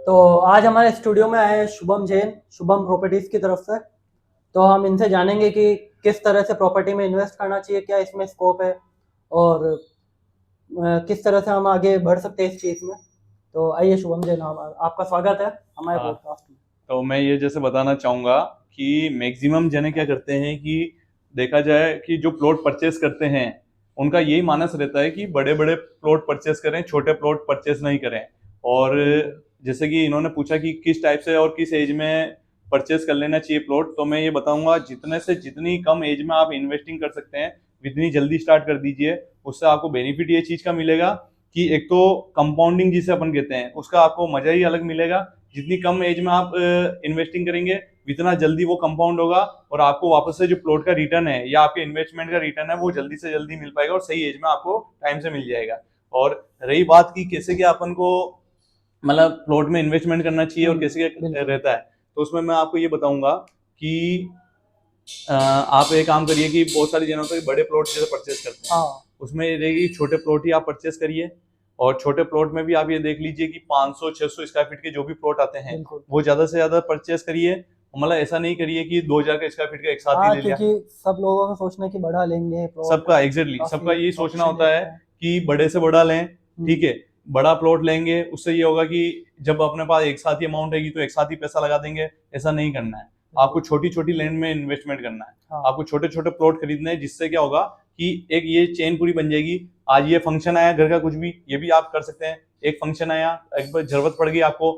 तो आज हमारे स्टूडियो में आए हैं शुभम जैन, शुभम प्रॉपर्टीज की तरफ से। तो हम इनसे जानेंगे कि किस तरह से प्रॉपर्टी में इन्वेस्ट करना चाहिए, क्या इसमें स्कोप है और किस तरह से हम आगे बढ़ सकते हैं इस चीज़ में। तो आइए शुभम जैन, आपका स्वागत है हमारे हाँ। पॉडकास्ट में। तो मैं ये जैसे बताना चाहूंगा कि मैक्सिमम जने क्या करते हैं कि देखा जाए कि जो प्लॉट परचेस करते हैं उनका यही मानस रहता है कि बड़े बड़े प्लॉट परचेस करें, छोटे प्लॉट परचेस नहीं करें। और जैसे कि इन्होंने पूछा कि किस टाइप से और किस एज में परचेस कर लेना चाहिए प्लॉट, तो मैं ये बताऊंगा जितने से जितनी कम एज में आप इन्वेस्टिंग कर सकते हैं जितनी जल्दी स्टार्ट कर दीजिए। उससे आपको बेनिफिट ये चीज का मिलेगा कि एक तो कंपाउंडिंग जिसे अपन कहते हैं उसका आपको मजा ही अलग मिलेगा। जितनी कम एज में आप इन्वेस्टिंग करेंगे इतना जल्दी वो कंपाउंड होगा और आपको वापस से जो प्लॉट का रिटर्न है या आपके इन्वेस्टमेंट का रिटर्न है वो जल्दी से जल्दी मिल पाएगा और सही एज में आपको टाइम से मिल जाएगा। और रही बात की कैसे कि अपन को मतलब प्लॉट में इन्वेस्टमेंट करना चाहिए और कैसे क्या बिल्कुल। रहता है, तो उसमें मैं आपको ये बताऊंगा कि आप एक काम करिए कि बहुत सारी जनों पे बड़े प्लॉट जैसे परचेस करते हैं हाँ। उसमें ये रहेगी छोटे प्लॉट ही आप परचेस करिए। और छोटे प्लॉट में भी आप ये देख लीजिए कि 500-600 स्क्वायर फीट के जो भी प्लॉट आते हैं बिल्कुल। वो ज्यादा से ज्यादा परचेस करिए। मतलब ऐसा नहीं करिए कि 2000 का स्क्वायर फीट का एक साथ ही हाँ, ले लिया। क्योंकि सब लोगों का सोचना है कि बड़ा लेंगे प्लॉट, सबका एग्जैक्टली सबका काफी यही सोचना ऑप्शन होता है देखते हैं। कि बड़े से बड़ा लें। ठीक हम्म। है, बड़ा प्लॉट लेंगे उससे ये होगा कि जब अपने पास एक साथ ही अमाउंट रहेगी तो एक साथ ही पैसा लगा देंगे। ऐसा नहीं करना है, आपको बिल्कुल। छोटी छोटी लैंड में इन्वेस्टमेंट करना है। हाँ। आपको छोटे छोटे प्लॉट खरीदने हैं जिससे क्या होगा कि एक ये चेन पूरी बन जाएगी। आज ये फंक्शन आया घर का कुछ भी, ये भी आप कर सकते हैं। एक फंक्शन आया, एक बार जरूरत पड़ गई आपको,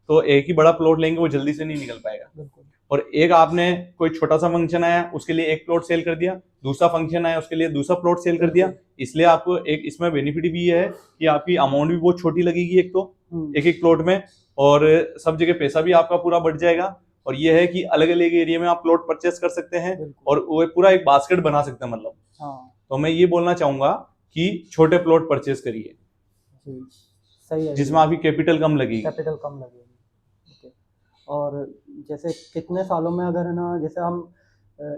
तो एक ही बड़ा प्लॉट लेंगे वो जल्दी से नहीं निकल पाएगा। बिल्कुल। और एक आपने कोई छोटा सा फंक्शन आया उसके लिए एक प्लॉट सेल कर दिया, दूसरा फंक्शन आया उसके लिए दूसरा प्लॉट सेल कर दिया। बिल्कुल। इसलिए आपको एक इसमें बेनिफिट भी ये है कि आपकी अमाउंट भी बहुत छोटी लगेगी एक तो हम्म। एक एक प्लॉट में, और सब जगह पैसा भी आपका पूरा बढ़ जाएगा। और ये है कि अलग अलग एरिया में आप प्लॉट परचेस कर सकते हैं बिल्कुल। और वो पूरा एक बास्केट बना सकते हैं मतलब। हाँ। तो मैं ये बोलना चाहूंगा कि छोटे प्लॉट परचेस करिए जी। सही है जिसमें ये। आपकी कैपिटल कम लगेगी। कैपिटल कम लगेगी। ओके। और जैसे कितने सालों में अगर है ना, जैसे हम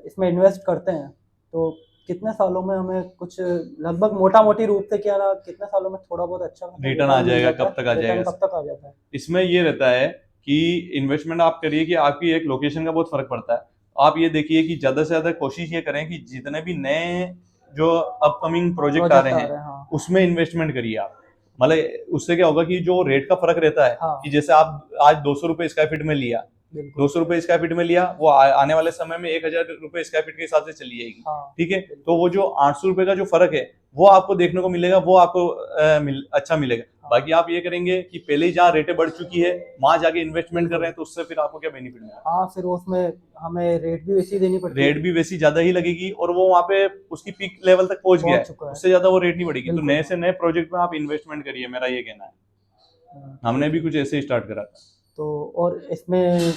इसमें इन्वेस्ट करते हैं तो कितने सालों में हमें कुछ लगभग मोटा मोटी रूप से क्या ना, कितने सालों में थोड़ा बहुत अच्छा खासा रिटर्न आ रिटर्न मिल जाएगा, जाता कब तक आ है? रिटर्न जाएगा? कब तक आ जाता है? इसमें ये रहता है कि इन्वेस्टमेंट आप करिए कि आपकी एक लोकेशन का बहुत फर्क पड़ता है। आप ये देखिए कि ज्यादा से ज्यादा कोशिश ये करें कि जितने भी नए जो अपकमिंग प्रोजेक्ट आ प्रोजेक्ट रहे आ हैं रहे हैं, हाँ। उसमें इन्वेस्टमेंट करिए आप। मतलब उससे क्या होगा कि जो रेट का फर्क रहता है हाँ। कि जैसे आप आज 200 रुपए स्क्वायर फीट में लिया, बिल्कुल। 200 रुपए स्क्वायर फीट में लिया, वो आने वाले समय में 1000 रुपए स्क्वायर फीट के हिसाब से चली जाएगी। हाँ। ठीक है, तो बिल्कुल। वो जो 800 रुपए का जो फर्क है वो आपको देखने को मिलेगा, वो आपको अच्छा मिलेगा। हाँ। बाकी आप ये करेंगे कि पहले ही जहाँ रेटें बढ़ चुकी है वहां जाके इन्वेस्टमेंट कर बिल्कुल। रहे हैं तो उससे फिर आपको क्या बेनिफिट मिलेगा? हाँ, फिर उसमें हमें रेट भी वैसी देनी पड़ती रेट है। भी वैसी ज्यादा ही लगेगी और वो वहां पे उसकी पीक लेवल तक पहुंच गया पहुंच है, चुका है। उससे ज्यादा वो रेट नहीं बढ़ेगी। तो बिल्कुल। नए हाँ। से नए प्रोजेक्ट में आप इन्वेस्टमेंट करिए, मेरा ये कहना है। हमने ठीक भी है। कुछ ऐसे ही स्टार्ट करा था। तो और इसमें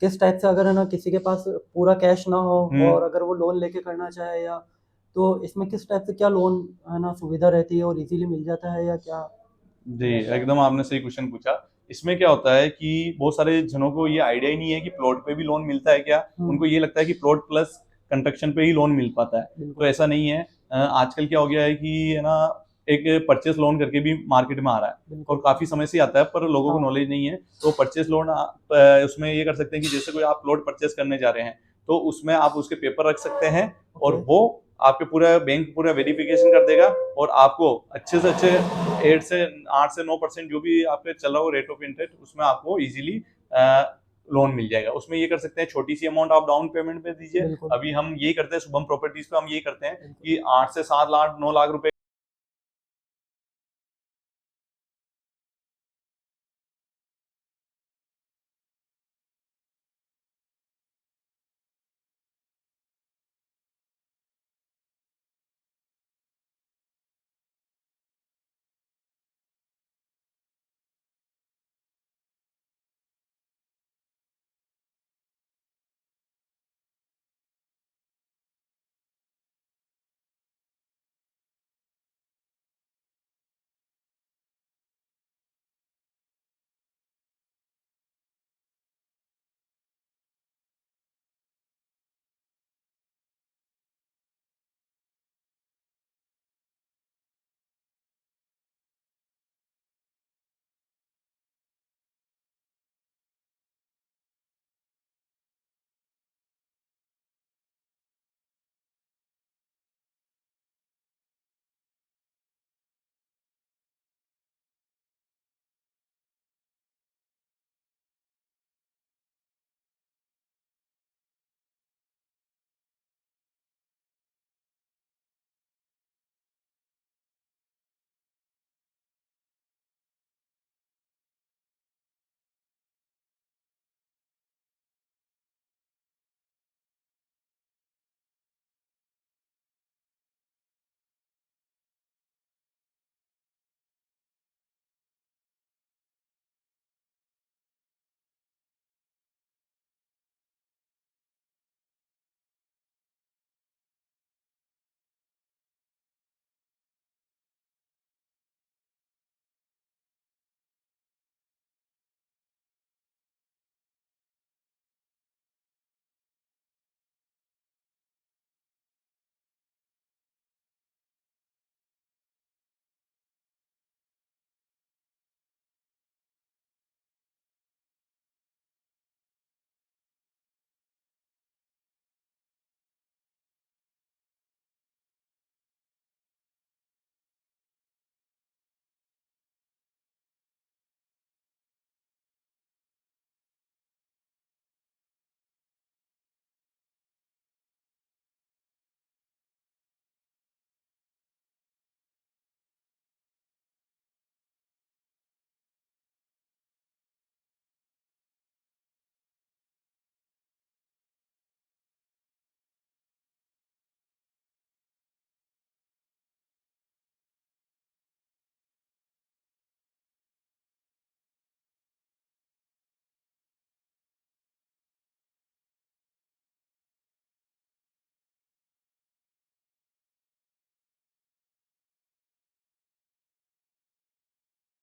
किस टाइप से, अगर है ना किसी के पास पूरा कैश ना हो हम्म। और अगर वो लोन लेके करना चाहे, या तो इसमें किस टाइप से क्या लोन है ना सुविधा रहती है और इजीली मिल जाता है या क्या जी, रहता है? एकदम आपने सही क्वेश्चन पूछा। इसमें क्या होता है कि बहुत सारे जनों को ये आइडिया ही नहीं है कि प्लॉट पे भी लोन मिलता है क्या। उनको ये लगता है कि प्लॉट प्लस कंस्ट्रक्शन पे ही लोन मिल पाता है। तो बिल्कुल। ऐसा नहीं है। आजकल क्या हो गया है कि है ना, एक परचेस लोन करके भी मार्केट में आ रहा है और बिल्कुल। काफी समय से आता है पर लोगों को हाँ। नॉलेज नहीं है। तो परचेस लोन उसमें ये कर सकते हैं कि जैसे कोई आप प्लॉट परचेस करने जा रहे हैं तो उसमें आप उसके पेपर रख सकते हैं और ओके। वो आपके पूरा बैंक पूरा वेरिफिकेशन कर देगा और आपको अच्छे से अच्छे 8 से 9% जो भी आपके चल रहा हो रेट ऑफ इंटरेस्ट उसमें आपको इजीली लोन मिल जाएगा। उसमें ये कर सकते हैं छोटी सी अमाउंट आप डाउन पेमेंट पे दीजिए। बिल्कुल। अभी हम यही करते हैं शुभम प्रॉपर्टीज पे, हम यही करते हैं बिल्कुल। कि 8 से 7 लाख 9 लाख रुपए